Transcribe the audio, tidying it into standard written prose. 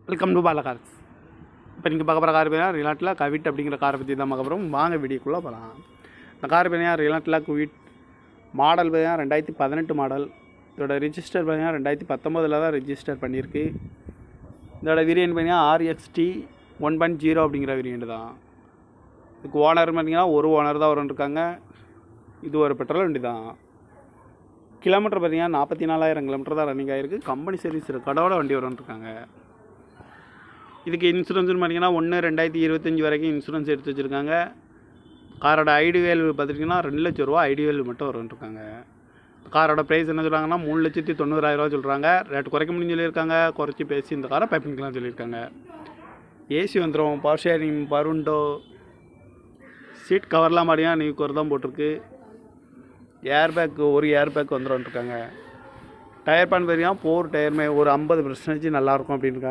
Welcome to Bala cars. இப்போ நீங்கள் பார்க்க போகிற கார் பேர் ரிலாட்டில் கவிட் அப்படிங்கிற காரை பற்றி தான் பார்க்க போகிறோம். வாங்க வீடியோக்குள்ளே போகலாம். இந்த கார் பேர் ரிலாட்டில் குவிட் மாடல் பேர் 2018 மாடல். இதோட ரிஜிஸ்டர் பார்த்தீங்கன்னா 2019 தான் ரிஜிஸ்டர் பண்ணியிருக்கு. இதோட வேரியன்ட் பார்த்தீங்கன்னா RXT 1.0 அப்படிங்கிற வேரியன்ட் தான். இதுக்கு ஓனர் பார்த்தீங்கன்னா ஒரு ஓனர் தான் இருக்காங்க. இது ஒரு பெட்ரோல் வண்டி தான். கிலோமீட்டர் பார்த்தீங்கன்னா 44,000 கிலோமீட்டர் தான் ரன்னிங் ஆகிருக்கு. கம்பெனி சர்வீஸ் கடவோட வண்டி இருக்காங்க. இதுக்கு இன்சூரன்ஸ்னு பார்த்தீங்கன்னா 1/2025 வரைக்கும் இன்சூரன்ஸ் எடுத்து வச்சுருக்காங்க. காரோட ஐடி வேல்யூ பார்த்துட்டிங்கன்னா 2 லட்ச ரூபா ஐடி வேல்யூ மட்டும் இருக்காங்க. காரோட ப்ரைஸ் என்ன சொல்கிறாங்கன்னா 3,90,000 சொல்கிறாங்க. ரேட்டு குறைக்க முடியும்னு சொல்லியிருக்காங்க. குறைச்சி பேசி இந்த காரை பைப்பிங்கலாம் சொல்லியிருக்காங்க. ஏசி வந்துடும், power sharing, power window, seat கவர்லாம் மாதிரியா நியூ கவர் தான் போட்டிருக்கு. ஒரு ஏர் பேக் வந்துருக்காங்க. டயர் பேன் பார்த்தீங்கன்னா 4 டயருமே ஒரு 50% நல்லாயிருக்கும் அப்படின்னு